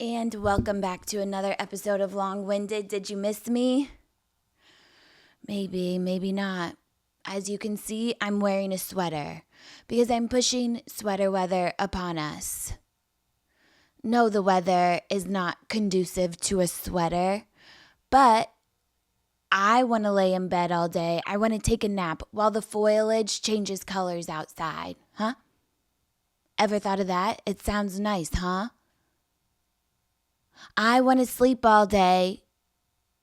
And welcome back to another episode of Long Winded. Did you miss me? Maybe, maybe not. As you can see, I'm wearing a sweater because I'm pushing sweater weather upon us. No, the weather is not conducive to a sweater, but I want to lay in bed all day. I want to take a nap while the foliage changes colors outside, huh? Ever thought of that? It sounds nice, huh? I want to sleep all day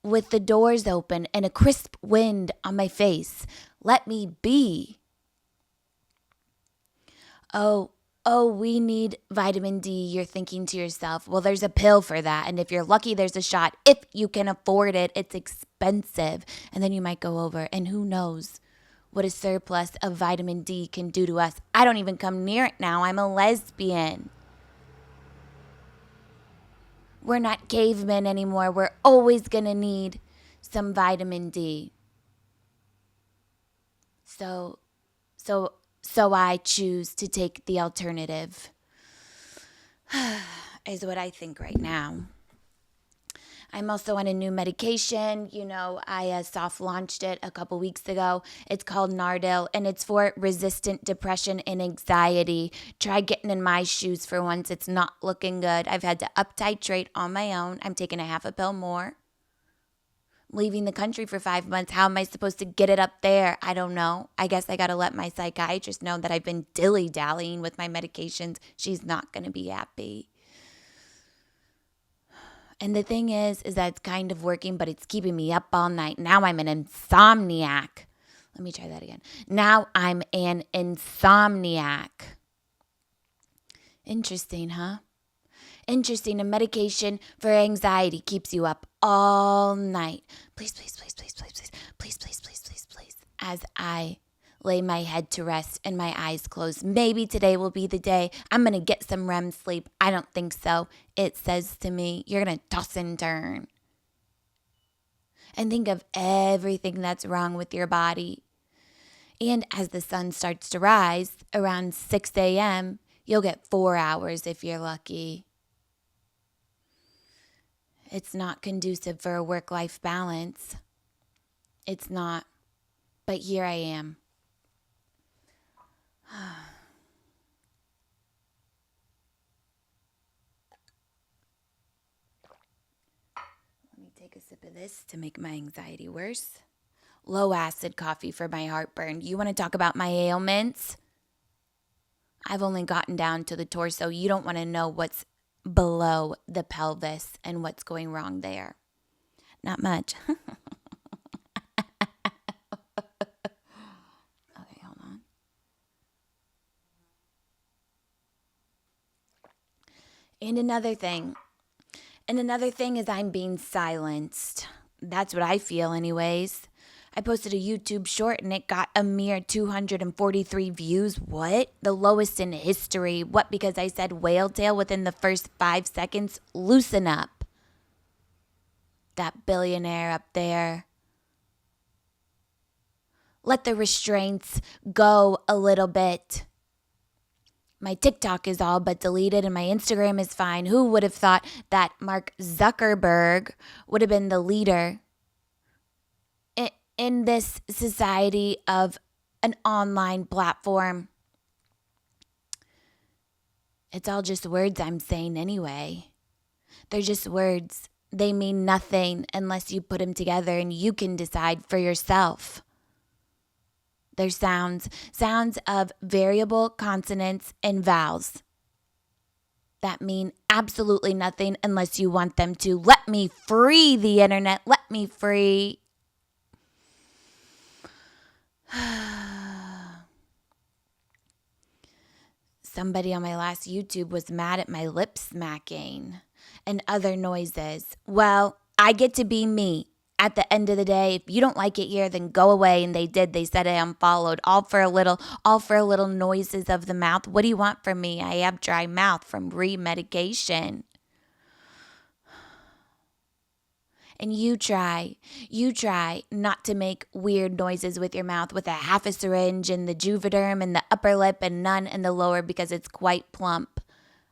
with the doors open and a crisp wind on my face. Let me be. Oh, we need vitamin D, you're thinking to yourself. Well, there's a pill for that. And if you're lucky, there's a shot. If you can afford it, it's expensive. And then you might go over. And who knows what a surplus of vitamin D can do to us. I don't even come near it now. I'm a lesbian. We're not cavemen anymore. We're always going to need some vitamin D. So I choose to take the alternative, is what I think right now. I'm also on a new medication. I soft launched it a couple weeks ago. It's called Nardil, and it's for resistant depression and anxiety. Try getting in my shoes for once. It's not looking good. I've had to up-titrate on my own. I'm taking a half a pill more. Leaving the country for 5 months. How am I supposed to get it up there? I don't know. I guess I got to let my psychiatrist know that I've been dilly-dallying with my medications. She's not going to be happy. And the thing is that it's kind of working, but it's keeping me up all night. Now I'm an insomniac. Let me try that again. Now I'm an insomniac. Interesting, huh? Interesting. A medication for anxiety keeps you up all night. Please, please, please, please, please, please, please, please, please, please, please. As I lay my head to rest and my eyes closed. Maybe today will be the day I'm going to get some REM sleep. I don't think so. It says to me, you're going to toss and turn. And think of everything that's wrong with your body. And as the sun starts to rise around 6 a.m., you'll get 4 hours if you're lucky. It's not conducive for a work-life balance. It's not. But here I am. Let me take a sip of this to make my anxiety worse. Low acid coffee for my heartburn. You want to talk about my ailments? I've only gotten down to the torso. You don't want to know what's below the pelvis and what's going wrong there. Not much. Okay, hold on. And another thing is I'm being silenced. That's what I feel anyways. I posted a YouTube short and it got a mere 243 views. What? The lowest in history. What? Because I said whale tail within the first 5 seconds? Loosen up. That billionaire up there. Let the restraints go a little bit. My TikTok is all but deleted and my Instagram is fine. Who would have thought that Mark Zuckerberg would have been the leader in this society of an online platform? It's all just words I'm saying anyway. They're just words. They mean nothing unless you put them together and you can decide for yourself. They're sounds of variable consonants and vowels that mean absolutely nothing unless you want them to. Let me free the internet. Let me free. Somebody on my last YouTube was mad at my lip smacking and other noises. Well, I get to be me. At the end of the day, if you don't like it here, then go away. And they did. They said I unfollowed. All for a little noises of the mouth. What do you want from me? I have dry mouth from re-medication. And you try not to make weird noises with your mouth with a half a syringe and the Juvederm and the upper lip and none in the lower because it's quite plump.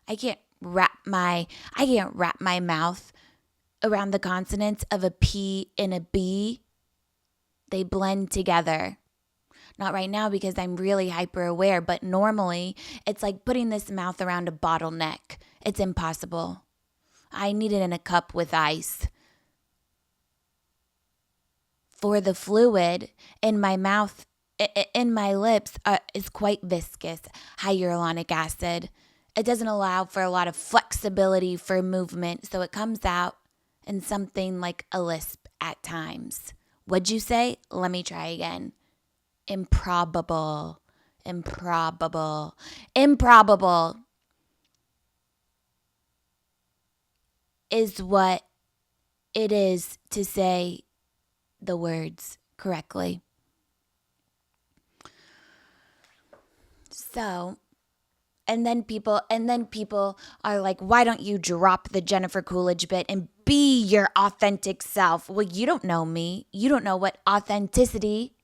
I can't can't wrap my mouth around the consonants of a P and a B. They blend together. Not right now because I'm really hyper aware, but normally it's like putting this mouth around a bottleneck. It's impossible. I need it in a cup with ice. For the fluid in my mouth, in my lips, is quite viscous, hyaluronic acid. It doesn't allow for a lot of flexibility for movement, so it comes out in something like a lisp at times. What'd you say? Let me try again. Improbable. Is what it is to say the words correctly. So, and then people are like, why don't you drop the Jennifer Coolidge bit and be your authentic self? Well, you don't know me. You don't know what authenticity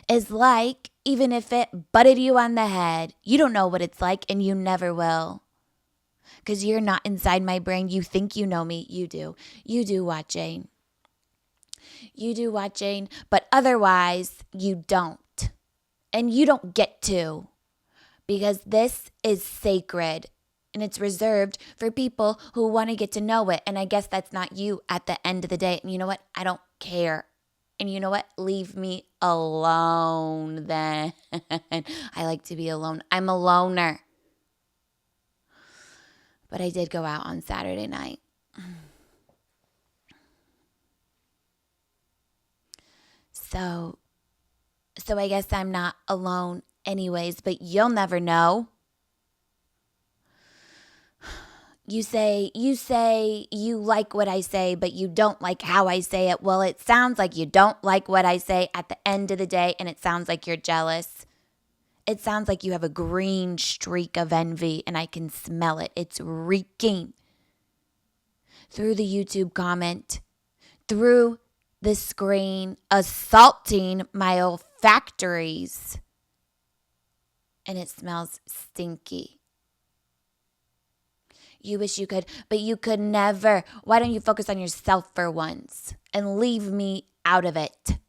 is like, even if it butted you on the head. You don't know what it's like, and you never will. Because you're not inside my brain. You think you know me. You do. You do, watching. You do, watching. But otherwise, you don't. And you don't get to. Because this is sacred. And it's reserved for people who want to get to know it. And I guess that's not you at the end of the day. And you know what? I don't care. And you know what? Leave me alone then. I like to be alone. I'm a loner. But I did go out on Saturday night. So I guess I'm not alone anyways, but you'll never know. You say you like what I say, but you don't like how I say it. Well, it sounds like you don't like what I say at the end of the day, and it sounds like you're jealous. It sounds like you have a green streak of envy, and I can smell it. It's reeking through the YouTube comment, through the screen, assaulting my olfactories. And it smells stinky. You wish you could, but you could never. Why don't you focus on yourself for once and leave me out of it?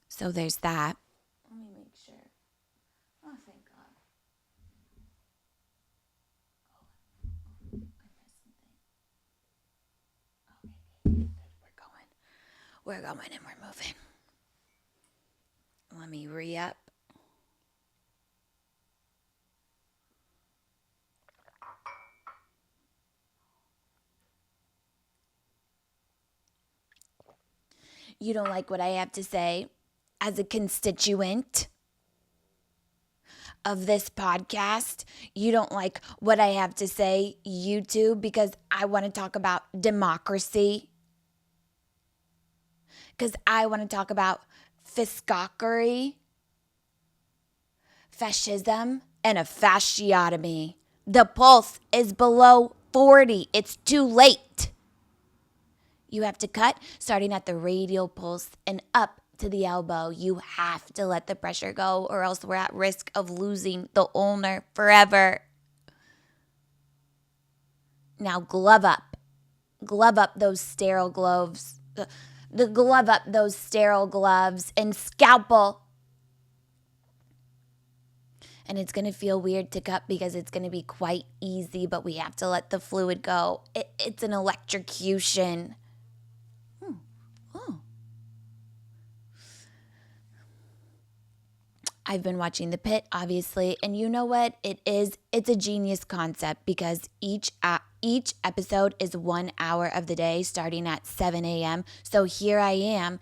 So there's that. Let me make sure. Oh, thank God. Oh, I missed something. Okay, we're going and we're moving. Let me re-up. You don't like what I have to say as a constituent of this podcast. You don't like what I have to say, YouTube, because I want to talk about democracy. Because I want to talk about fiscockery, fascism, and a fasciotomy. The pulse is below 40. It's too late. You have to cut starting at the radial pulse and up to the elbow. You have to let the pressure go, or else we're at risk of losing the ulnar forever. Now glove up. Glove up those sterile gloves. Glove up those sterile gloves and scalpel. And it's going to feel weird to cut because it's going to be quite easy, but we have to let the fluid go. It's an electrocution. I've been watching the Pitt, obviously, and you know what? It's a genius concept because each episode is 1 hour of the day starting at 7 a.m. So here I am.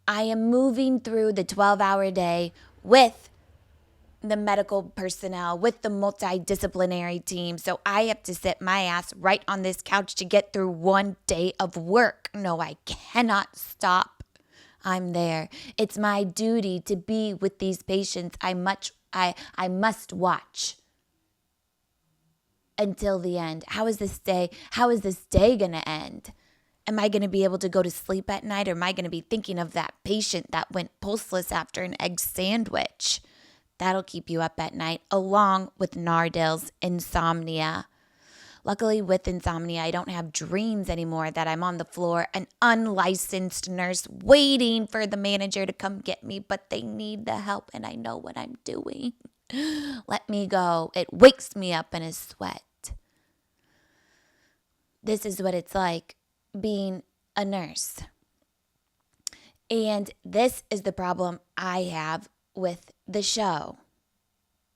I am moving through the 12-hour day with the medical personnel, with the multidisciplinary team. So I have to sit my ass right on this couch to get through one day of work. No, I cannot stop. I'm there. It's my duty to be with these patients. I must watch until the end. How is this day going to end? Am I going to be able to go to sleep at night, or am I going to be thinking of that patient that went pulseless after an egg sandwich? That'll keep you up at night, along with Nardil's insomnia. Luckily, with insomnia, I don't have dreams anymore that I'm on the floor, an unlicensed nurse waiting for the manager to come get me, but they need the help and I know what I'm doing. Let me go. It wakes me up in a sweat. This is what it's like being a nurse. And this is the problem I have with the show,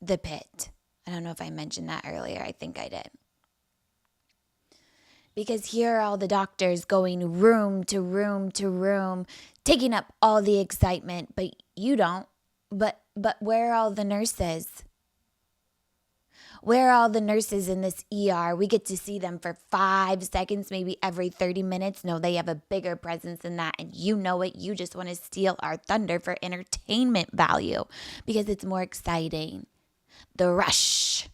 The Pitt. I don't know if I mentioned that earlier. I think I did. Because here are all the doctors going room to room to room, taking up all the excitement, but you don't. But where are all the nurses? Where are all the nurses in this ER? We get to see them for 5 seconds, maybe every 30 minutes. No, they have a bigger presence than that, and you know it. You just want to steal our thunder for entertainment value because it's more exciting. The rush.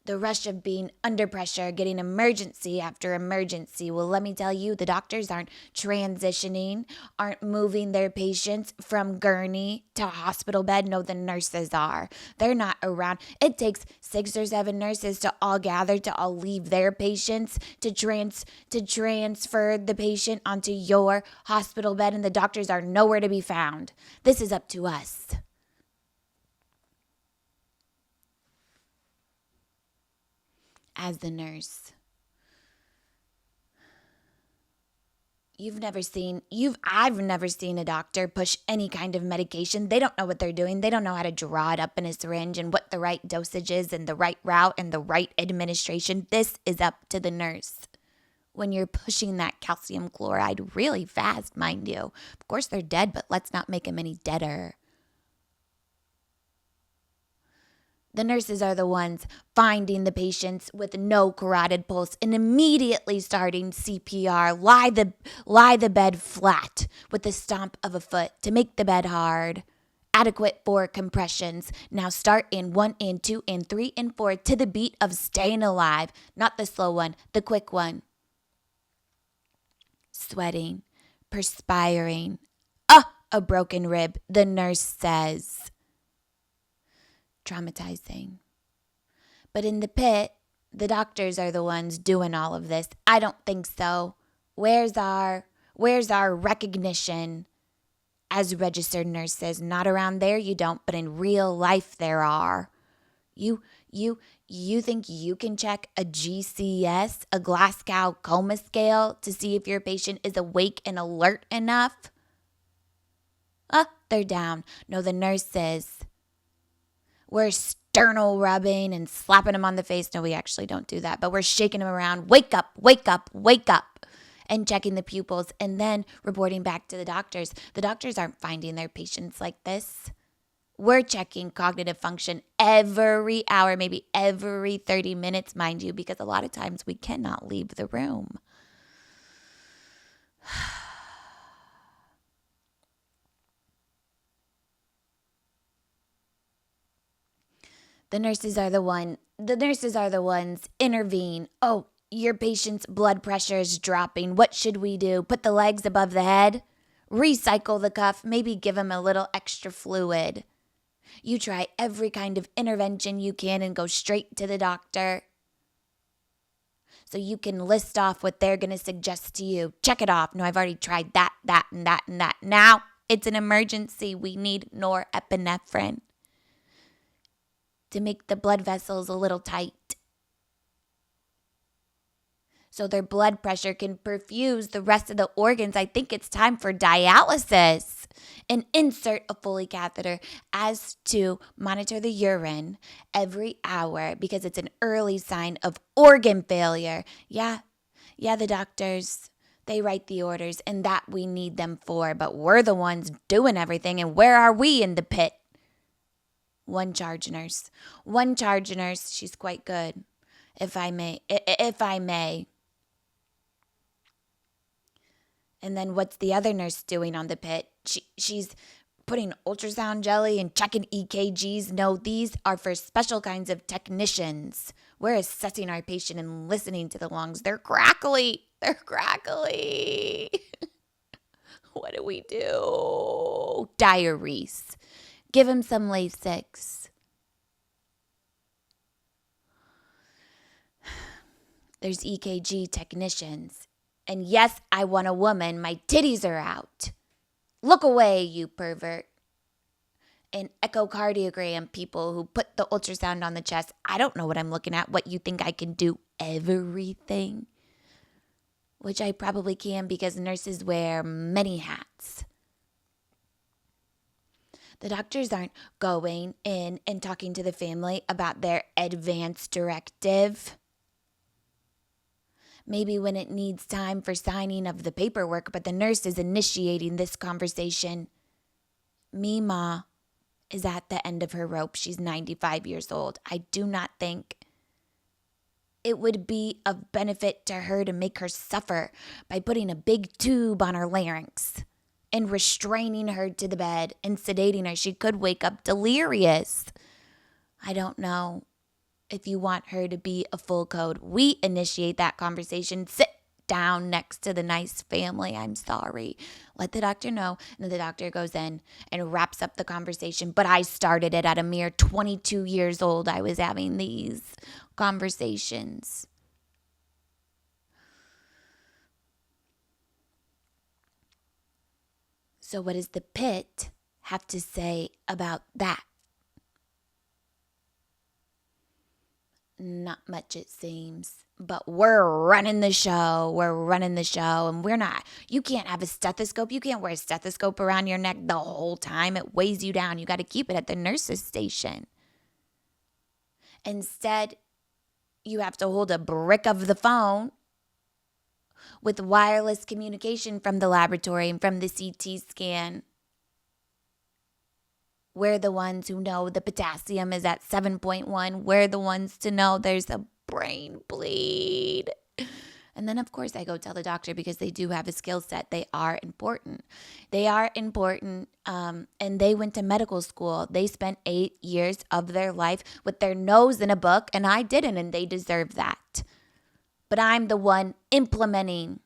The rush of being under pressure, getting emergency after emergency. Well, let me tell you, the doctors aren't transitioning, aren't moving their patients from gurney to hospital bed. No, the nurses are. They're not around. It takes 6 or 7 nurses to all gather, to all leave their patients, to transfer the patient onto your hospital bed, and the doctors are nowhere to be found. This is up to us. As the nurse, I've never seen a doctor push any kind of medication. They don't know what they're doing. They don't know how to draw it up in a syringe and what the right dosage is and the right route and the right administration. This is up to the nurse. When you're pushing that calcium chloride really fast, mind you. Of course they're dead, but let's not make them any deader. The nurses are the ones finding the patients with no carotid pulse and immediately starting CPR. Lie the bed flat with the stomp of a foot to make the bed hard. Adequate for compressions. Now start in 1 and 2 and 3 and 4 to the beat of Staying Alive. Not the slow one, the quick one. Sweating, perspiring. A broken rib, the nurse says. Traumatizing. But in the pit, the doctors are the ones doing all of this. I don't think so. Where's our recognition as registered nurses? Not around there you don't, but in real life there are. You think you can check a GCS, a Glasgow Coma Scale, to see if your patient is awake and alert enough? They're down. No, the nurses. We're sternal rubbing and slapping them on the face. No, we actually don't do that, but we're shaking them around. Wake up, wake up, wake up. And checking the pupils and then reporting back to the doctors. The doctors aren't finding their patients like this. We're checking cognitive function every hour, maybe every 30 minutes, mind you, because a lot of times we cannot leave the room. The nurses are the ones intervene. Oh, your patient's blood pressure is dropping. What should we do? Put the legs above the head? Recycle the cuff? Maybe give him a little extra fluid. You try every kind of intervention you can and go straight to the doctor. So you can list off what they're going to suggest to you. Check it off. No, I've already tried that, and that, and that. Now it's an emergency. We need norepinephrine to make the blood vessels a little tight so their blood pressure can perfuse the rest of the organs. I think it's time for dialysis. And insert a Foley catheter as to monitor the urine every hour because it's an early sign of organ failure. Yeah, the doctors, they write the orders and that we need them for, but we're the ones doing everything. And where are we in the pit? One charge nurse. She's quite good, if I may. And then what's the other nurse doing on the pit? She's putting ultrasound jelly and checking EKGs. No, these are for special kinds of technicians. We're assessing our patient and listening to the lungs. They're crackly. They're crackly. What do we do? Diaries. Give him some Lasix. There's EKG technicians. And yes, I want a woman. My titties are out. Look away, you pervert. And echocardiogram people who put the ultrasound on the chest. I don't know what I'm looking at. What, you think I can do everything? Which I probably can because nurses wear many hats. The doctors aren't going in and talking to the family about their advance directive. Maybe when it needs time for signing of the paperwork, but the nurse is initiating this conversation. Mima is at the end of her rope. She's 95 years old. I do not think it would be of benefit to her to make her suffer by putting a big tube on her larynx and restraining her to the bed and sedating her. She could wake up delirious. I don't know if you want her to be a full code. We initiate that conversation. Sit down next to the nice family. I'm sorry. Let the doctor know. And then the doctor goes in and wraps up the conversation. But I started it at a mere 22 years old. I was having these conversations. So what does the Pitt have to say about that? Not much, it seems. But we're running the show. And we're not. You can't have a stethoscope. You can't wear a stethoscope around your neck the whole time. It weighs you down. You got to keep it at the nurse's station. Instead, you have to hold a brick of the phone with wireless communication from the laboratory and from the CT scan. We're the ones who know the potassium is at 7.1. We're the ones to know there's a brain bleed. And then, of course, I go tell the doctor because they do have a skill set. They are important. And they went to medical school. They spent 8 years of their life with their nose in a book, and I didn't, and they deserve that. But I'm the one implementing.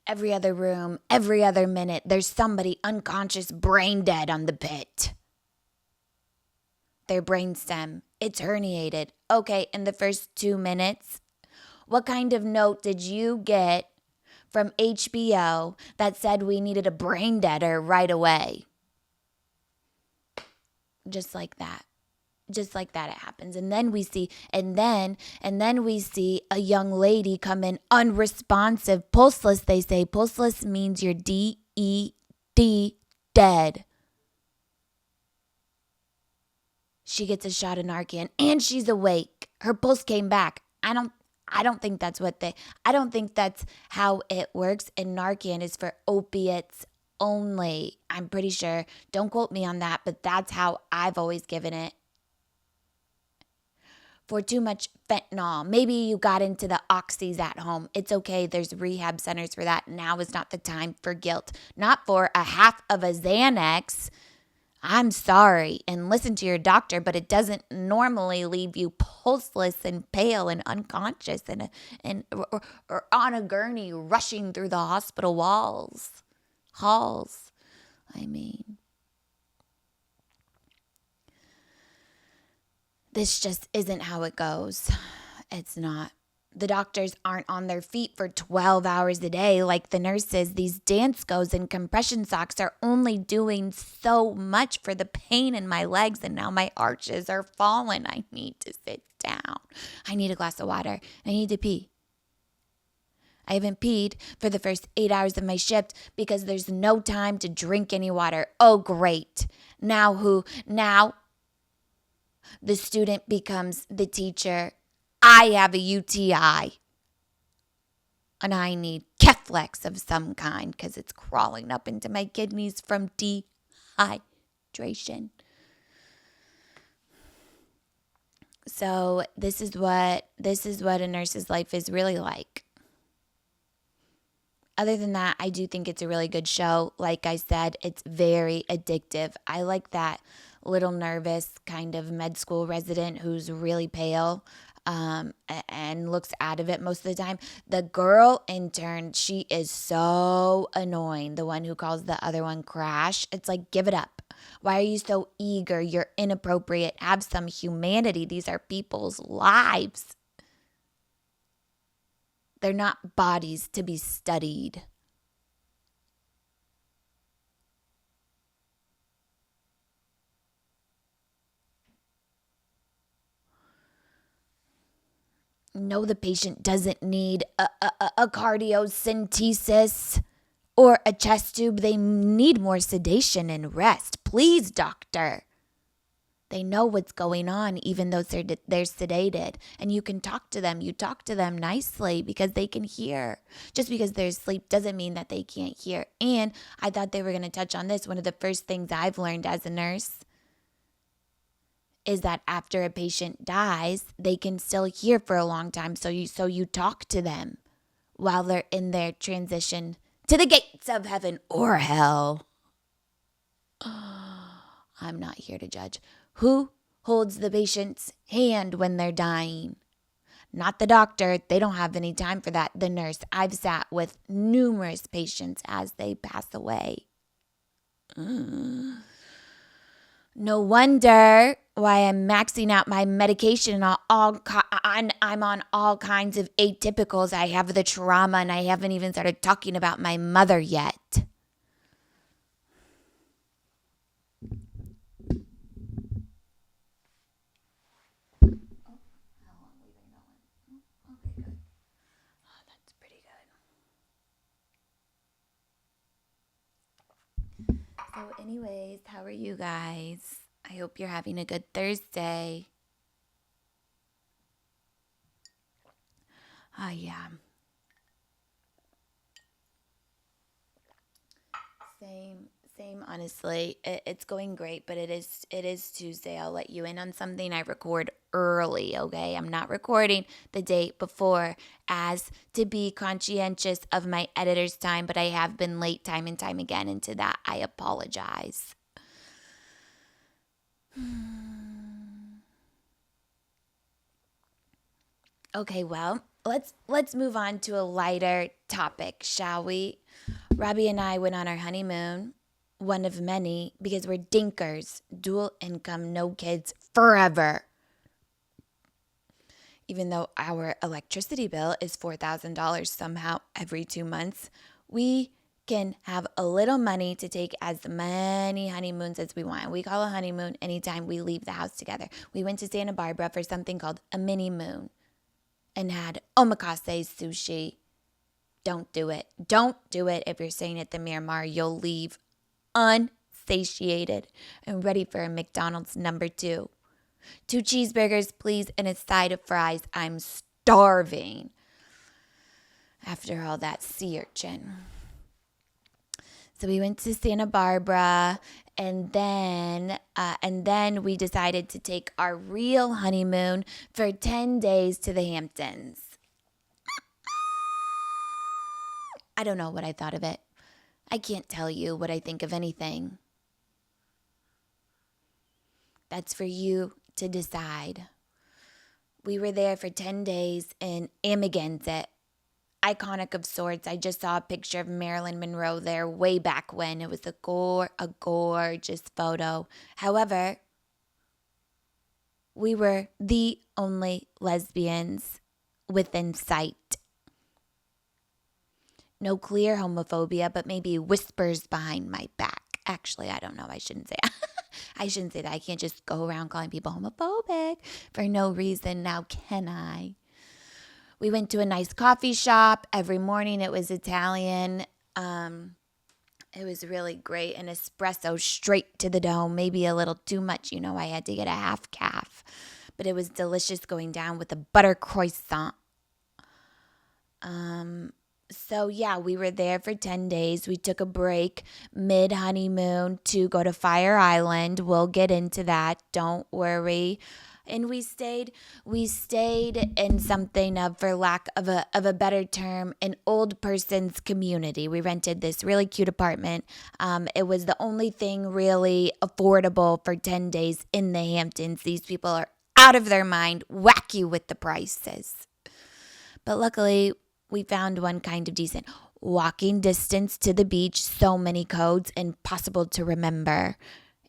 Every other room, every other minute, there's somebody unconscious, brain dead on the Pitt. Their brainstem, it's herniated. Okay, in the first 2 minutes, what kind of note did you get from HBO that said we needed a brain deader right away? Just like that. Just like that, it happens. And then we see, and then we see a young lady come in unresponsive, pulseless. They say pulseless means you're D-E-D, dead. She gets a shot of Narcan and she's awake. Her pulse came back. I don't think that's how it works. And Narcan is for opiates only. I'm pretty sure. Don't quote me on that, but that's how I've always given it. For too much fentanyl. Maybe you got into the oxys at home. It's okay. There's rehab centers for that. Now is not the time for guilt. Not for a half of a Xanax. I'm sorry. And listen to your doctor, but it doesn't normally leave you pulseless and pale and unconscious or on a gurney rushing through the hospital halls. I mean, this just isn't how it goes. It's not. The doctors aren't on their feet for 12 hours a day like the nurses. These Danskos and compression socks are only doing so much for the pain in my legs, and now my arches are falling. I need to sit down. I need a glass of water. I need to pee. I haven't peed for the first 8 hours of my shift because there's no time to drink any water. Oh, great. Now the student becomes the teacher. I have a UTI. And I need Keflex of some kind because it's crawling up into my kidneys from dehydration. So this is what a nurse's life is really like. Other than that, I do think it's a really good show. Like I said, it's very addictive. I like that little nervous kind of med school resident who's really pale and looks out of it most of the time. The girl intern, she is so annoying. The one who calls the other one Crash. It's like, give it up. Why are you so eager? You're inappropriate. Have some humanity. These are people's lives. They're not bodies to be studied. No, the patient doesn't need a cardiocentesis or a chest tube. They need more sedation and rest. Please, doctor. They know what's going on even though they're sedated. And you can talk to them. You talk to them nicely because they can hear. Just because they're asleep doesn't mean that they can't hear. And I thought they were going to touch on this. One of the first things I've learned as a nurse is that after a patient dies, they can still hear for a long time. So you talk to them while they're in their transition to the gates of heaven or hell. I'm not here to judge. Who holds the patient's hand when they're dying? Not the doctor. They don't have any time for that. The nurse. I've sat with numerous patients as they pass away. No wonder why I'm maxing out my medication. I'm on all kinds of atypicals. I have the trauma, and I haven't even started talking about my mother yet. So anyways, how are you guys? I hope you're having a good Thursday. Oh, yeah. Same, honestly. It's going great, but it is Tuesday. I'll let you in on something. I record early, okay? I'm not recording the day before as to be conscientious of my editor's time, but I have been late time and time again, and to that I apologize. Okay, well, let's move on to a lighter topic, shall we? Robby and I went on our honeymoon, one of many, because we're dinkers, dual income, no kids, forever. Even though our electricity bill is $4,000 somehow every 2 months, we can have a little money to take as many honeymoons as we want. We call a honeymoon anytime we leave the house together. We went to Santa Barbara for something called a mini moon and had omakase sushi. Don't do it. Don't do it if you're staying at the Miramar. You'll leave unsatiated and ready for a McDonald's number 2. 2 cheeseburgers, please, and a side of fries. I'm starving after all that sea urchin. So we went to Santa Barbara, and then we decided to take our real honeymoon for 10 days to the Hamptons. I don't know what I thought of it. I can't tell you what I think of anything. That's for you to decide. We were there for 10 days in Amagansett. Iconic of sorts. I just saw a picture of Marilyn Monroe there way back when. It was a gorgeous photo. However, we were the only lesbians within sight. No clear homophobia, but maybe whispers behind my back. Actually, I don't know. I shouldn't say I shouldn't say that. I can't just go around calling people homophobic for no reason. Now can I? We went to a nice coffee shop. Every morning it was Italian. It was really great. An espresso straight to the dome. Maybe a little too much. You know, I had to get a half calf. But it was delicious going down with a butter croissant. So yeah, we were there for 10 days. We took a break mid-honeymoon to go to Fyre Island. We'll get into that. Don't worry. And we stayed in something of, for lack of a better term, an old person's community. We rented this really cute apartment. It was the only thing really affordable for 10 days in the Hamptons. These people are out of their mind, wacky with the prices. But luckily, we found one kind of decent. Walking distance to the beach, so many codes, impossible to remember.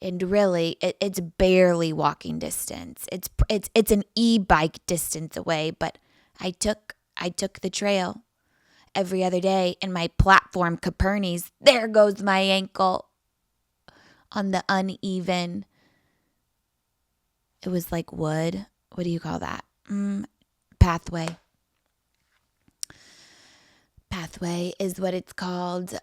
And really, it's barely walking distance. It's an e-bike distance away, but I took the trail every other day, and my platform Caperni's, there goes my ankle on the uneven. It was like wood. What do you call that? Pathway. Pathway is what it's called.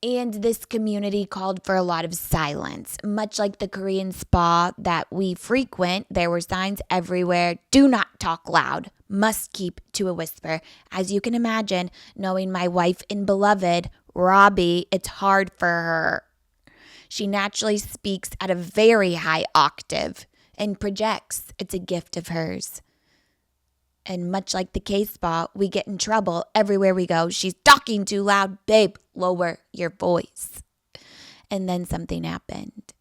And this community called for a lot of silence. Much like the Korean spa that we frequent, there were signs everywhere. Do not talk loud. Must keep to a whisper. As you can imagine, knowing my wife and beloved, Robby, it's hard for her. She naturally speaks at a very high octave and projects. It's a gift of hers. And much like the K-Spa, we get in trouble everywhere we go. She's talking too loud. Babe, lower your voice. And then something happened.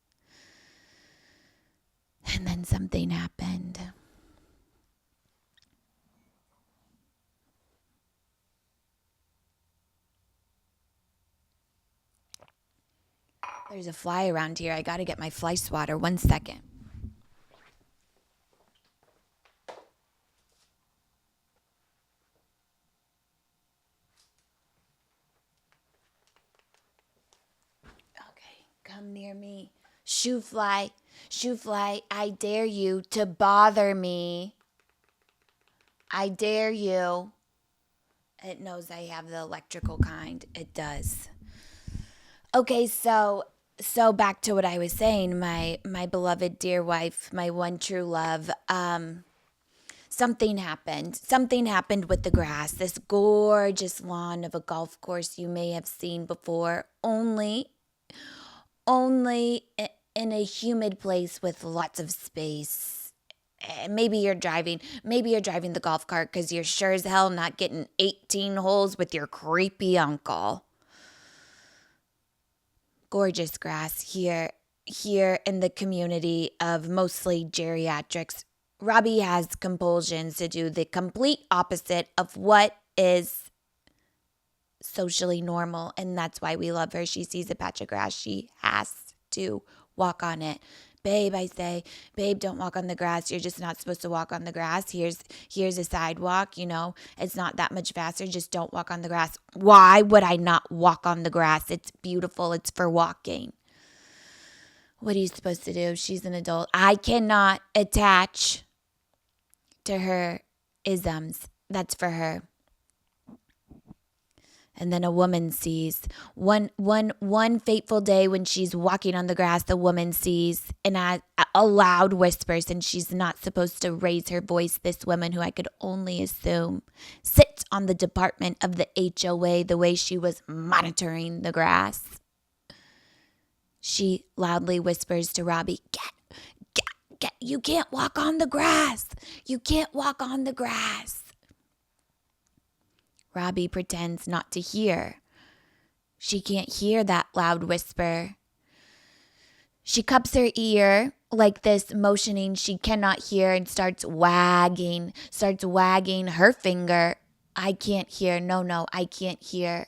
There's a fly around here. I got to get my fly swatter. 1 second. Come near me. Shoo fly, I dare you to bother me. I dare you. It knows I have the electrical kind. It does. Okay, so back to what I was saying. My beloved dear wife, my one true love. Something happened. Something happened with the grass. This gorgeous lawn of a golf course you may have seen before. Only in a humid place with lots of space. Maybe you're driving the golf cart because you're sure as hell not getting 18 holes with your creepy uncle. Gorgeous grass here in the community of mostly geriatrics. Robby has compulsions to do the complete opposite of what is socially normal, and that's why we love her. She sees a patch of grass, she has to walk on it. Babe, I say, babe, don't walk on the grass. You're just not supposed to walk on the grass. Here's a sidewalk, it's not that much faster. Just don't walk on the grass. Why would I not walk on the grass? It's beautiful. It's for walking. What are you supposed to do? She's an adult. I cannot attach to her isms. That's for her. And then a woman sees one fateful day when she's walking on the grass, the woman sees and a loud whispers, and she's not supposed to raise her voice. This woman, who I could only assume sits on the department of the HOA, the way she was monitoring the grass. She loudly whispers to Robby, get, you can't walk on the grass. You can't walk on the grass. Robby pretends not to hear. She can't hear that loud whisper. She cups her ear like this, motioning she cannot hear, and starts wagging her finger. I can't hear. No, I can't hear.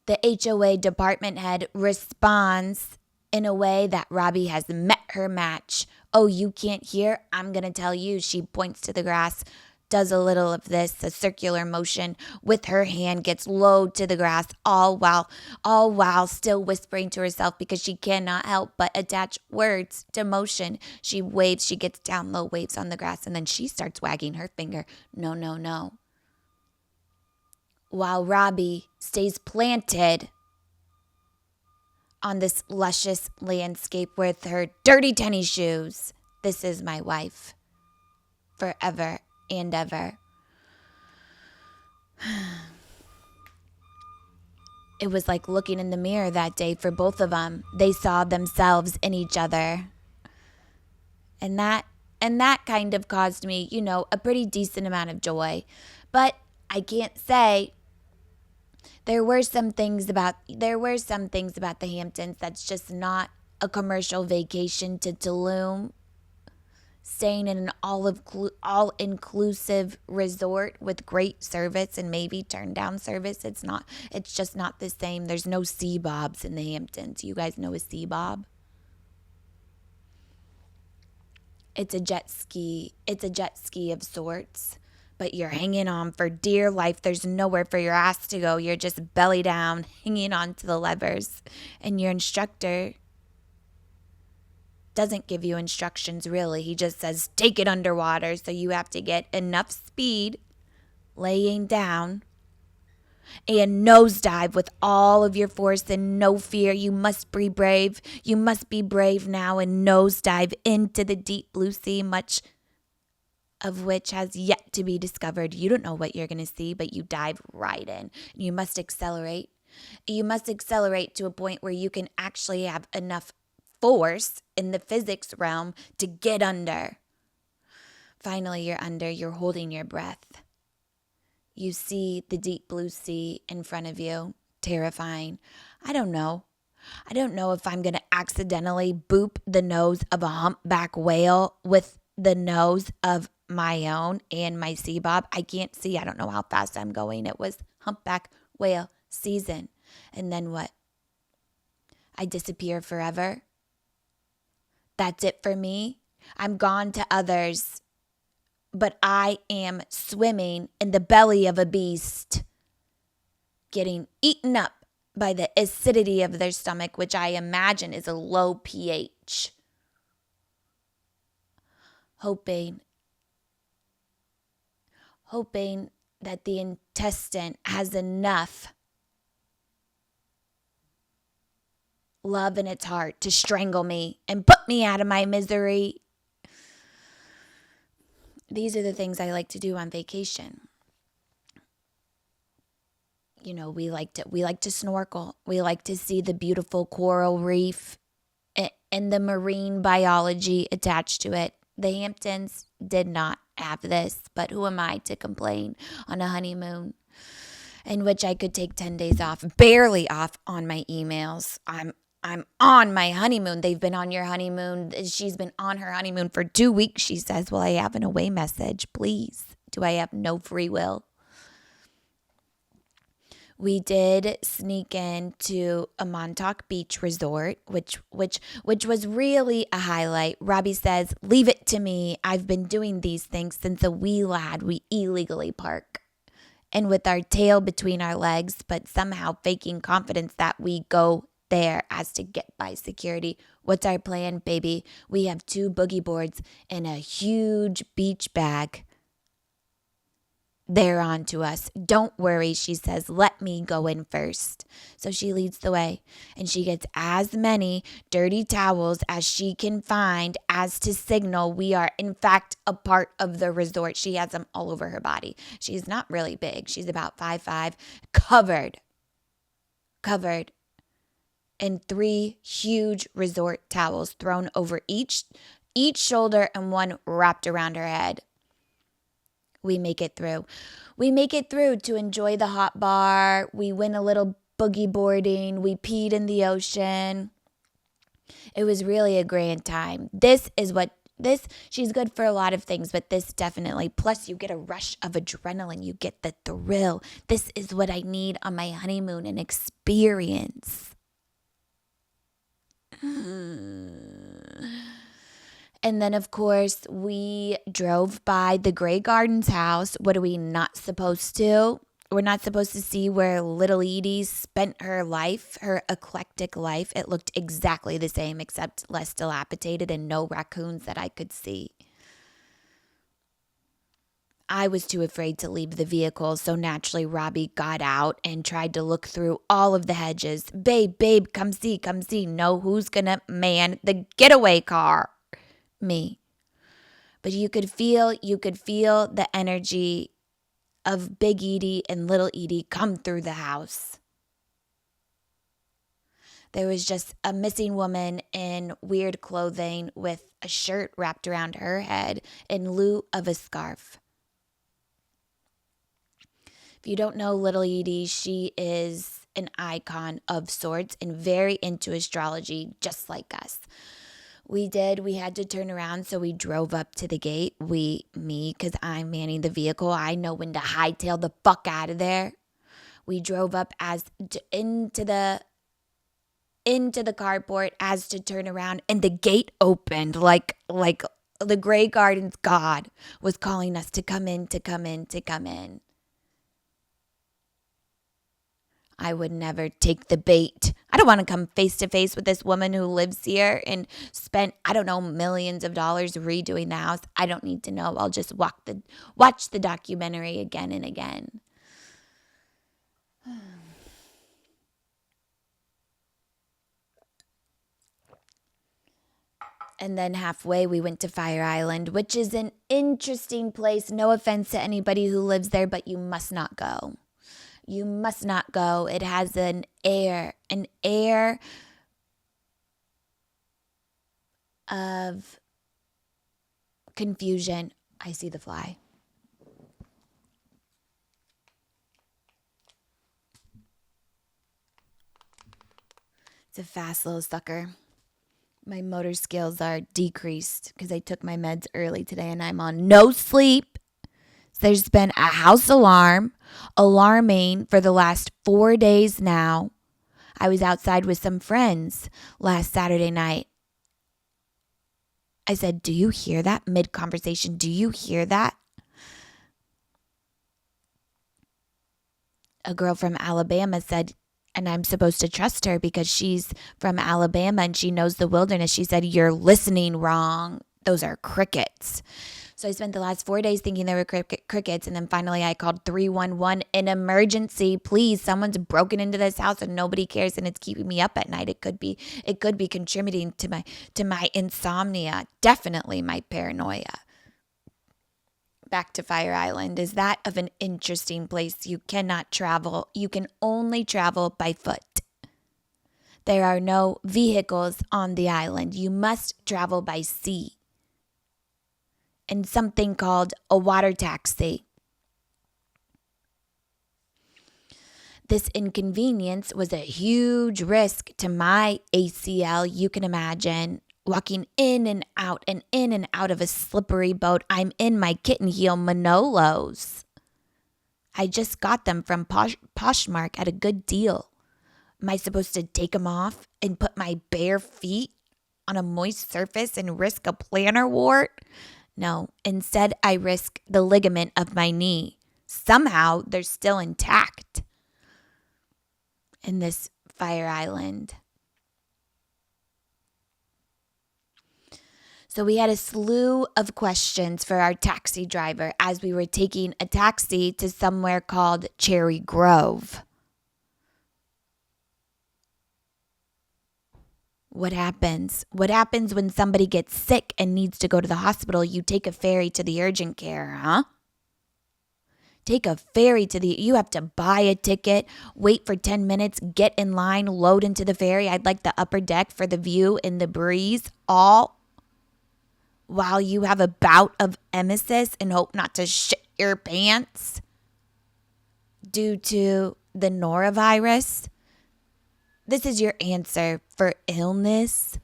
The HOA department head responds in a way that Robby has met her match. Oh, you can't hear? I'm going to tell you. She points to the grass, does a little of this, a circular motion with her hand, gets low to the grass, all while still whispering to herself because she cannot help but attach words to motion. She waves, she gets down low, waves on the grass, and then she starts wagging her finger. No. While Robby stays planted on this luscious landscape with her dirty tennis shoes. This is my wife. Forever and ever. It was like looking in the mirror that day for both of them. They saw themselves in each other. And that kind of caused me, a pretty decent amount of joy. But I can't say there were some things about the Hamptons that's just not a commercial vacation to Tulum. Staying in an all-inclusive resort with great service and maybe turn down service. It's just not the same. There's no sea bobs in the Hamptons. You guys know a sea bob? It's a jet ski. It's a jet ski of sorts, but you're hanging on for dear life. There's nowhere for your ass to go. You're just belly down, hanging on to the levers, and your instructor doesn't give you instructions really. He just says take it underwater, so you have to get enough speed laying down and nosedive with all of your force and no fear. You must be brave. You must be brave now and nosedive into the deep blue sea, much of which has yet to be discovered. You don't know what you're going to see, but you dive right in. You must accelerate. You must accelerate to a point where you can actually have enough force in the physics realm to get under. Finally, you're under. You're holding your breath. You see the deep blue sea in front of you. Terrifying. I don't know if I'm going to accidentally boop the nose of a humpback whale with the nose of my own and my sea bob. I can't see. I don't know how fast I'm going. It was humpback whale season. And then what? I disappear forever. That's it for me. I'm gone to others. But I am swimming in the belly of a beast, getting eaten up by the acidity of their stomach, which I imagine is a low pH. Hoping that the intestine has enough love in its heart to strangle me and put me out of my misery. These are the things I like to do on vacation. We like to snorkel. We like to see the beautiful coral reef and the marine biology attached to it. The Hamptons did not have this, but who am I to complain on a honeymoon in which I could take 10 days off, barely off on my emails. I'm on my honeymoon. They've been on your honeymoon. She's been on her honeymoon for 2 weeks. She says, well, I have an away message. Please. Do I have no free will? We did sneak into a Montauk Beach resort, which was really a highlight. Robby says, leave it to me. I've been doing these things since a wee lad. We illegally park. And with our tail between our legs, but somehow faking confidence that we go there as to get by security. What's our plan, baby? We have 2 boogie boards and a huge beach bag. They're on to us. Don't worry, she says. Let me go in first. So she leads the way, and she gets as many dirty towels as she can find as to signal we are, in fact, a part of the resort. She has them all over her body. She's not really big. She's about 5'5", covered in 3 huge resort towels thrown over each shoulder and one wrapped around her head. We make it through. We make it through to enjoy the hot bar. We went a little boogie boarding. We peed in the ocean. It was really a grand time. She's good for a lot of things, but this definitely. Plus, you get a rush of adrenaline. You get the thrill. This is what I need on my honeymoon, an experience. And then, of course, we drove by the Grey Gardens house. What are we not supposed to? We're not supposed to see where little Edie spent her life, her eclectic life. It looked exactly the same, except less dilapidated and no raccoons that I could see. I was too afraid to leave the vehicle, so naturally Robby got out and tried to look through all of the hedges. Babe, come see. No, who's gonna man the getaway car? Me. But you could feel the energy of Big Edie and Little Edie come through the house. There was just a missing woman in weird clothing with a shirt wrapped around her head in lieu of a scarf. If you don't know Little Edie, she is an icon of sorts and very into astrology, just like us. We had to turn around, so we drove up to the gate. Because I'm manning the vehicle, I know when to hightail the fuck out of there. We drove up into the carport as to turn around, and the gate opened like the Grey Garden's God was calling us to come in, to come in, to come in. I would never take the bait. I don't want to come face to face with this woman who lives here and spent, I don't know, millions of dollars redoing the house. I don't need to know. I'll just watch the documentary again and again. And then halfway, we went to Fyre Island, which is an interesting place. No offense to anybody who lives there, but you must not go. You must not go. It has an air of confusion. I see the fly. It's a fast little sucker. My motor skills are decreased because I took my meds early today and I'm on no sleep. There's been a house alarming for the last 4 days now. I was outside with some friends last Saturday night. I said, "Do you hear that?" Mid-conversation, "Do you hear that?" A girl from Alabama said, and I'm supposed to trust her because she's from Alabama and she knows the wilderness. She said, "You're listening wrong. Those are crickets." So I spent the last 4 days thinking they were crickets. And then finally I called 311, an emergency. Please, someone's broken into this house and nobody cares and it's keeping me up at night. It could be contributing to my insomnia. Definitely my paranoia. Back to Fyre Island. Is that of an interesting place? You cannot travel. You can only travel by foot. There are no vehicles on the island. You must travel by sea. And something called a water taxi. This inconvenience was a huge risk to my ACL. You can imagine walking in and out of a slippery boat. I'm in my kitten heel Manolos. I just got them from Poshmark at a good deal. Am I supposed to take them off and put my bare feet on a moist surface and risk a plantar wart? No, instead I risk the ligament of my knee. Somehow they're still intact in this Fyre Island. So we had a slew of questions for our taxi driver as we were taking a taxi to somewhere called Cherry Grove. What happens? What happens when somebody gets sick and needs to go to the hospital? You take a ferry to the urgent care, huh? You have to buy a ticket, wait for 10 minutes, get in line, load into the ferry. I'd like the upper deck for the view and the breeze, all while you have a bout of emesis and hope not to shit your pants due to the norovirus. This is your answer for illness.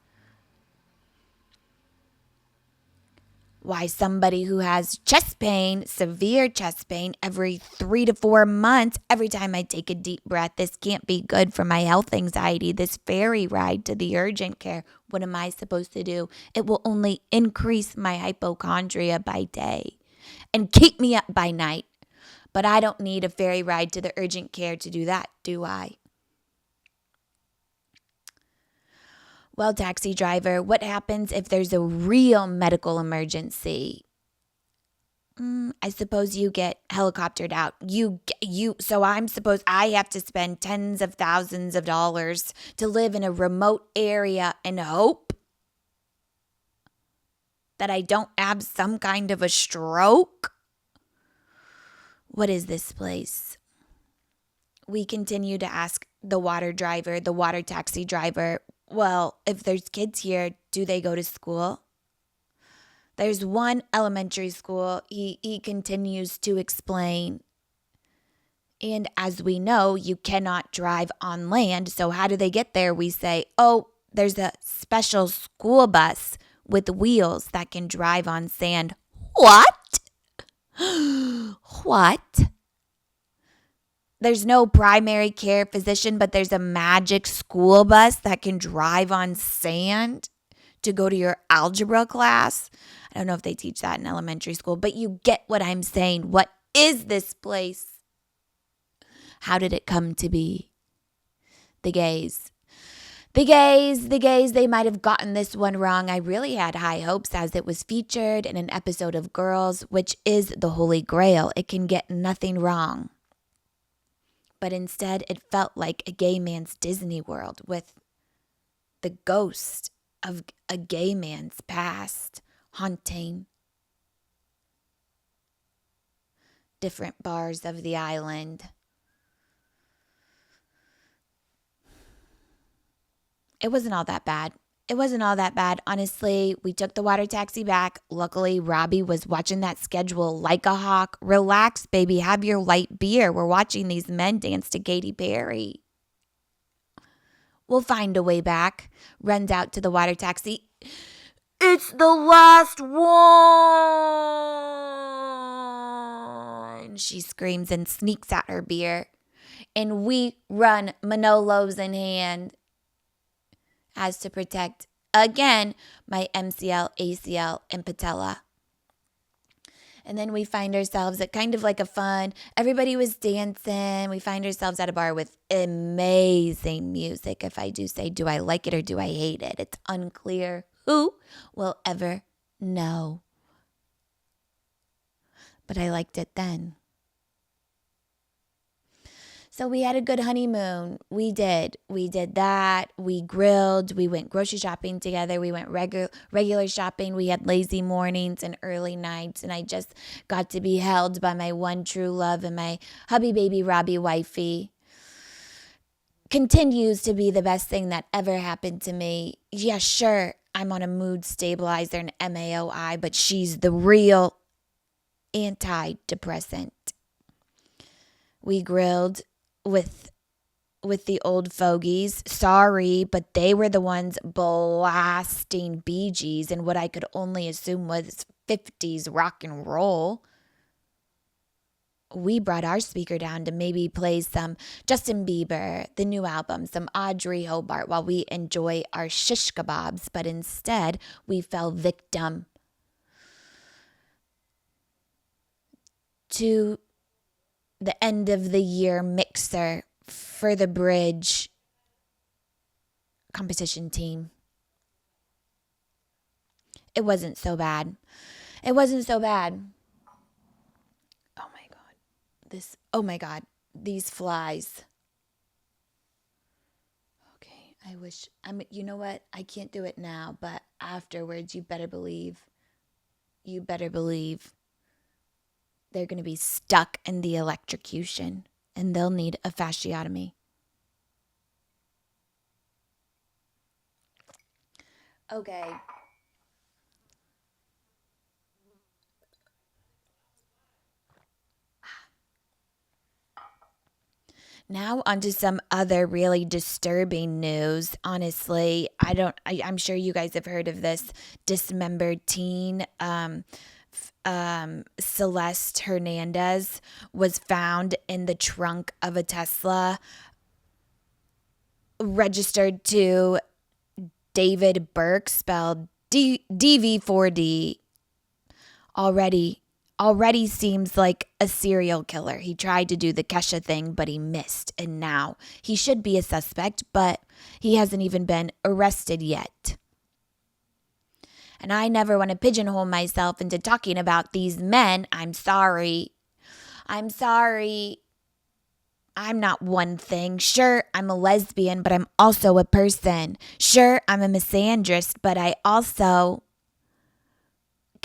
Why somebody who has chest pain, severe chest pain, every 3 to 4 months, every time I take a deep breath, this can't be good for my health anxiety, this ferry ride to the urgent care. What am I supposed to do? It will only increase my hypochondria by day and keep me up by night. But I don't need a ferry ride to the urgent care to do that, do I? Well, taxi driver, what happens if there's a real medical emergency? I suppose you get helicoptered out. So I have to spend tens of thousands of dollars to live in a remote area and hope that I don't have some kind of a stroke? What is this place? We continue to ask the water taxi driver, well, if there's kids here, do they go to school? There's one elementary school, he continues to explain. And as we know, you cannot drive on land. So how do they get there? We say, oh, there's a special school bus with wheels that can drive on sand. What? What? There's no primary care physician, but there's a magic school bus that can drive on sand to go to your algebra class. I don't know if they teach that in elementary school, but you get what I'm saying. What is this place? How did it come to be? The gays. They might have gotten this one wrong. I really had high hopes as it was featured in an episode of Girls, which is the Holy Grail. It can get nothing wrong. But instead, it felt like a gay man's Disney World with the ghost of a gay man's past haunting different bars of the island. It wasn't all that bad. Honestly, we took the water taxi back. Luckily, Robby was watching that schedule like a hawk. Relax, baby. Have your light beer. We're watching these men dance to Katy Perry. We'll find a way back. Runs out to the water taxi. It's the last one, she screams and sneaks out her beer. And we run Manolos in hand as to protect, again, my MCL, ACL, and patella. And then we find ourselves at kind of like a fun, everybody was dancing. We find ourselves at a bar with amazing music. If I do say, do I like it or do I hate it? It's unclear. Who will ever know? But I liked it then. So we had a good honeymoon. We did that. We grilled. We went grocery shopping together. We went regular shopping. We had lazy mornings and early nights. And I just got to be held by my one true love and my hubby baby Robby wifey. Continues to be the best thing that ever happened to me. Yeah, sure, I'm on a mood stabilizer and MAOI, but she's the real antidepressant. We grilled with the old fogies. Sorry, but they were the ones blasting Bee Gees and what I could only assume was 50s rock and roll. We brought our speaker down to maybe play some Justin Bieber, the new album, some Audrey Hobart while we enjoy our shish kebabs, but instead we fell victim to the end of the year mixer for the bridge competition team. It wasn't so bad. Oh my God, these flies. Okay, you know what? I can't do it now, but afterwards, you better believe they're going to be stuck in the electrocution and they'll need a fasciotomy. Okay. Now onto some other really disturbing news. Honestly, I'm sure you guys have heard of this dismembered teen. Celeste Hernandez was found in the trunk of a Tesla registered to David Burke, spelled Dv4d. Already seems like a serial killer. He tried to do the Kesha thing, but he missed. And now he should be a suspect, but he hasn't even been arrested yet. And I never want to pigeonhole myself into talking about these men. I'm sorry. I'm not one thing. Sure, I'm a lesbian, but I'm also a person. Sure, I'm a misandrist, but I also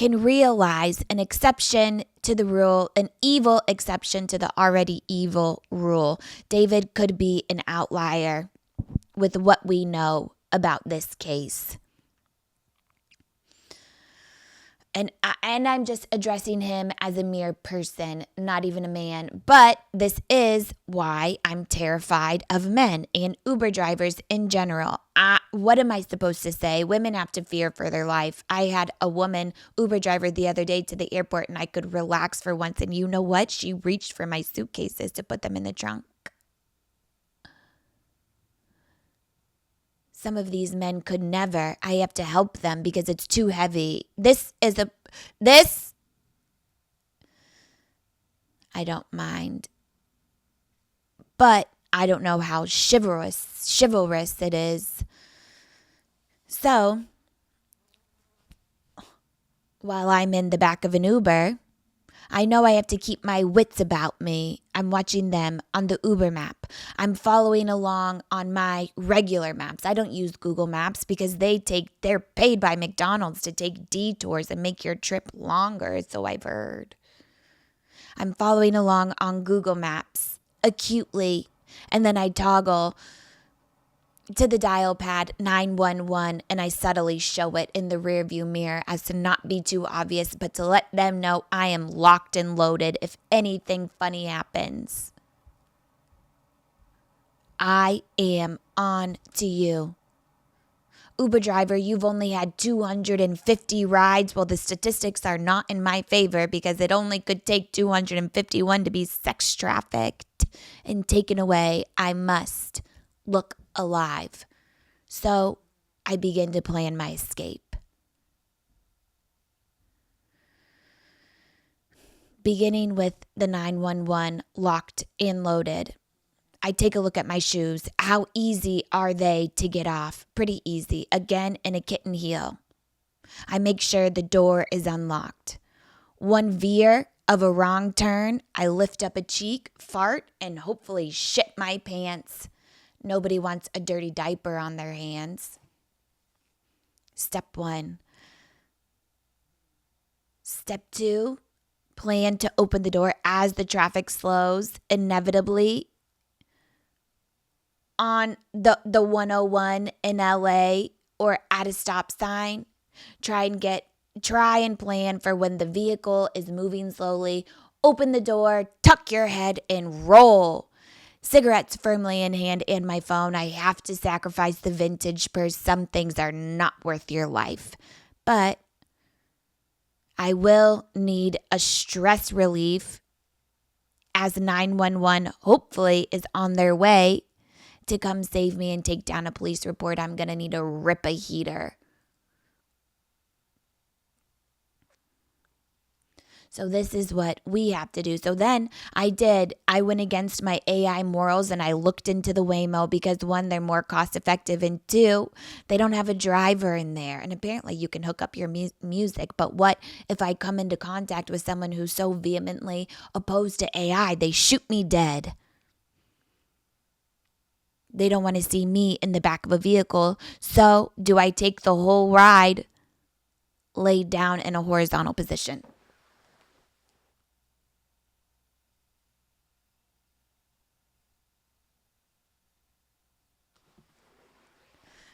can realize an exception to the rule, an evil exception to the already evil rule. David could be an outlier with what we know about this case. And I'm just addressing him as a mere person, not even a man. But this is why I'm terrified of men and Uber drivers in general. What am I supposed to say? Women have to fear for their life. I had a woman Uber driver the other day to the airport, and I could relax for once. And you know what? She reached for my suitcases to put them in the trunk. Some of these men could never. I have to help them because it's too heavy. This, I don't mind. But I don't know how chivalrous it is. So, while I'm in the back of an Uber, I know I have to keep my wits about me. I'm watching them on the Uber map. I'm following along on my regular maps. I don't use Google Maps because they're paid by McDonald's to take detours and make your trip longer, so I've heard. I'm following along on Google Maps acutely, and then I toggle to the dial pad 911 and I subtly show it in the rearview mirror as to not be too obvious, but to let them know I am locked and loaded if anything funny happens. I am on to you. Uber driver, you've only had 250 rides. Well, the statistics are not in my favor because it only could take 251 to be sex trafficked and taken away. I must look alive. So I begin to plan my escape. Beginning with the 911 locked and loaded. I take a look at my shoes. How easy are they to get off? Pretty easy. Again, in a kitten heel. I make sure the door is unlocked. One veer of a wrong turn, I lift up a cheek, fart, and hopefully shit my pants. Nobody wants a dirty diaper on their hands. Step 1. Step 2, plan to open the door as the traffic slows, inevitably on the 101 in LA or at a stop sign. Try and plan for when the vehicle is moving slowly. Open the door, tuck your head, and roll. Cigarettes firmly in hand and my phone. I have to sacrifice the vintage purse. Some things are not worth your life. But I will need a stress relief as 911 hopefully is on their way to come save me and take down a police report. I'm going to need to rip a heater. So this is what we have to do. So then I went against my AI morals and I looked into the Waymo because 1, they're more cost effective, and 2, they don't have a driver in there. And apparently you can hook up your music. But what if I come into contact with someone who's so vehemently opposed to AI, they shoot me dead? They don't want to see me in the back of a vehicle. So do I take the whole ride laid down in a horizontal position?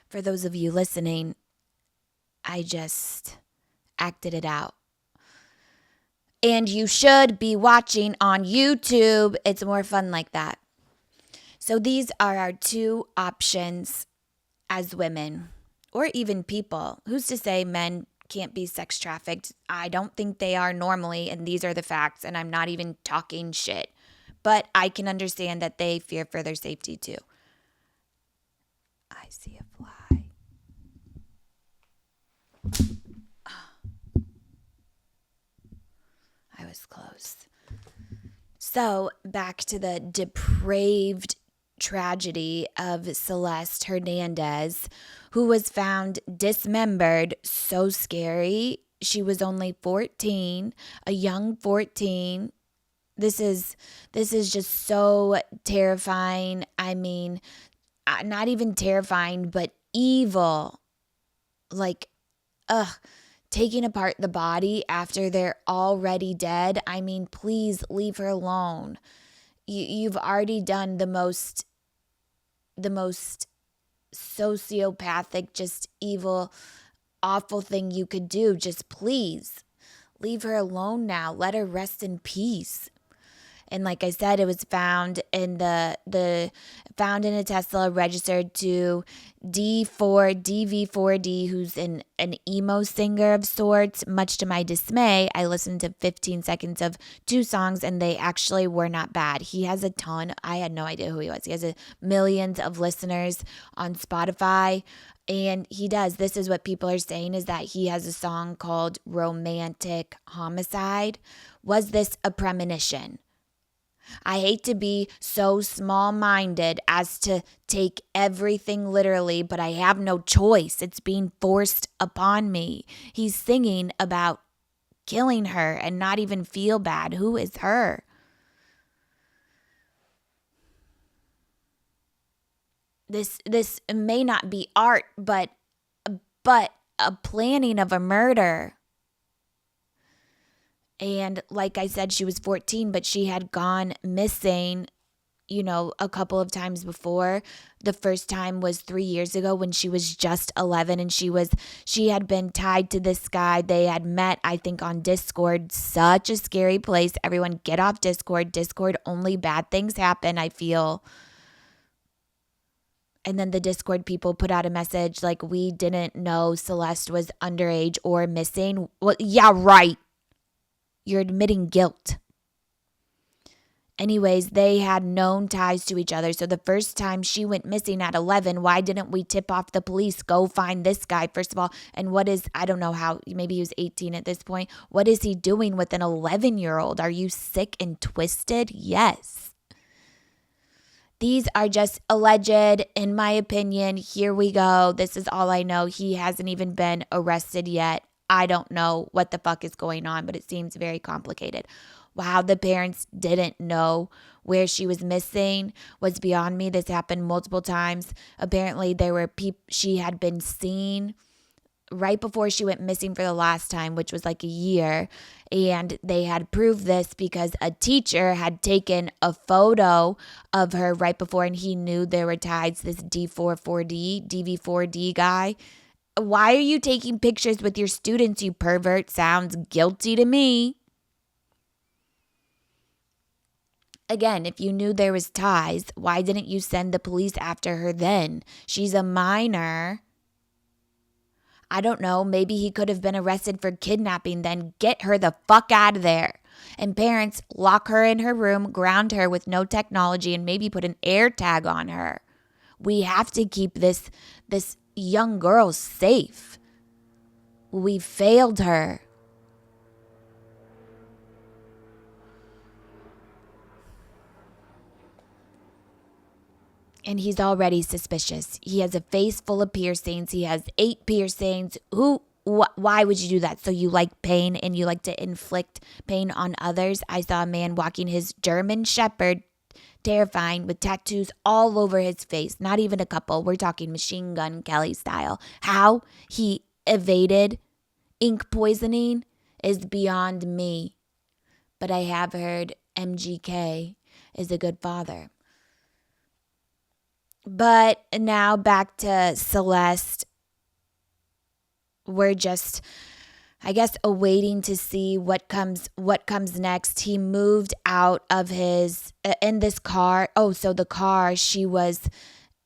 For those of you listening, I just acted it out. And you should be watching on YouTube. It's more fun like that. So these are our 2 options as women, or even people. Who's to say men can't be sex trafficked? I don't think they are normally, and these are the facts, and I'm not even talking shit. But I can understand that they fear for their safety too. I see a fly. I was close. So back to the depraved tragedy of Celeste Hernandez, who was found dismembered. So scary. She was only 14, a young 14. This is just so terrifying. I mean, not even terrifying, but evil. Like, taking apart the body after they're already dead. I mean, please leave her alone. You've already done the most sociopathic, just evil, awful thing you could do. Just please leave her alone now. Let her rest in peace. And like I said, it was found in found in a Tesla registered to Dv4d, who's an emo singer of sorts. Much to my dismay, I listened to 15 seconds of 2 songs and they actually were not bad. He has a ton. I had no idea who he was. He has millions of listeners on Spotify. And he does. This is what people are saying, is that he has a song called Romantic Homicide. Was this a premonition? I hate to be so small-minded as to take everything literally, but I have no choice. It's being forced upon me. He's singing about killing her and not even feel bad. Who is her? This may not be art, but a planning of a murder. And like I said, she was 14, but she had gone missing, a couple of times before. The first time was 3 years ago when she was just 11, and she had been tied to this guy. They had met, I think, on Discord. Such a scary place. Everyone get off Discord. Discord, only bad things happen, I feel. And then the Discord people put out a message like, we didn't know Celeste was underage or missing. Well, yeah, right. You're admitting guilt. Anyways, they had known ties to each other. So the first time she went missing at 11, why didn't we tip off the police? Go find this guy, first of all. And I don't know how, maybe he was 18 at this point. What is he doing with an 11-year-old? Are you sick and twisted? Yes. These are just alleged, in my opinion. Here we go. This is all I know. He hasn't even been arrested yet. I don't know what the fuck is going on, but it seems very complicated. Wow, the parents didn't know where she was missing was beyond me. This happened multiple times. Apparently, she had been seen right before she went missing for the last time, which was like a year. And they had proved this because a teacher had taken a photo of her right before, and he knew there were ties. This Dv4d guy. Why are you taking pictures with your students, you pervert? Sounds guilty to me. Again, if you knew there was ties, why didn't you send the police after her then? She's a minor. I don't know. Maybe he could have been arrested for kidnapping then. Get her the fuck out of there. And parents, lock her in her room, ground her with no technology, and maybe put an air tag on her. We have to keep this young girl safe. We failed her. And he's already suspicious. He has a face full of piercings. He has 8 piercings. Why would you do that? So you like pain and you like to inflict pain on others? I saw a man walking his German Shepherd, terrifying, with tattoos all over his face. Not even a couple. We're talking Machine Gun Kelly style. How he evaded ink poisoning is beyond me. But I have heard MGK is a good father. But now back to Celeste. We're just, I guess, awaiting to see what comes next. He moved out of in this car. Oh, so the car,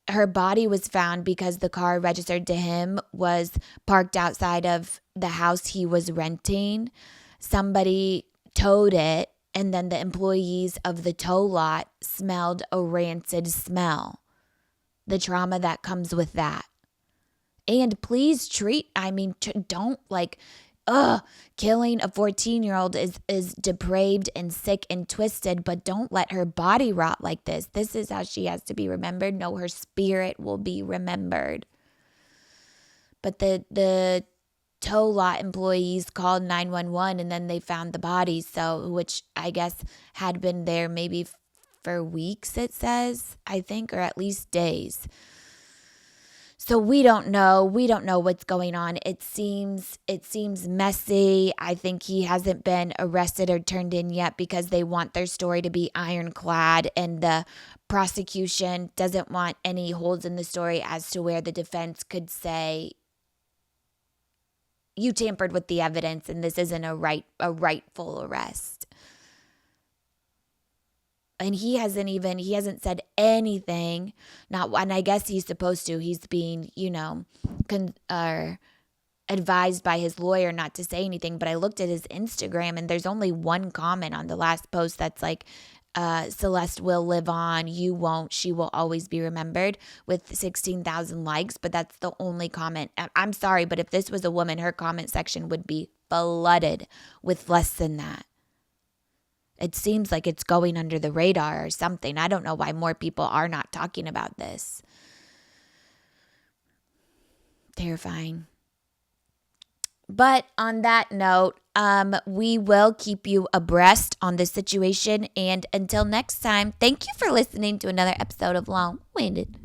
her body was found because the car registered to him was parked outside of the house he was renting. Somebody towed it, and then the employees of the tow lot smelled a rancid smell. The trauma that comes with that. And please don't killing a 14-year-old is depraved and sick and twisted, but don't let her body rot like this. This is how she has to be remembered. No, her spirit will be remembered. But the tow lot employees called 911, and then they found the body, which I guess had been there maybe for weeks, it says, I think, or at least days. So we don't know. We don't know what's going on. It seems messy. I think he hasn't been arrested or turned in yet because they want their story to be ironclad, and the prosecution doesn't want any holes in the story as to where the defense could say you tampered with the evidence and this isn't a rightful arrest. And he hasn't said anything. And I guess he's supposed to. He's being, advised by his lawyer not to say anything. But I looked at his Instagram and there's only one comment on the last post that's like, Celeste will live on, you won't, she will always be remembered, with 16,000 likes. But that's the only comment. I'm sorry, but if this was a woman, her comment section would be flooded with less than that. It seems like it's going under the radar or something. I don't know why more people are not talking about this. Terrifying. But on that note, we will keep you abreast on this situation. And until next time, thank you for listening to another episode of Long Winded.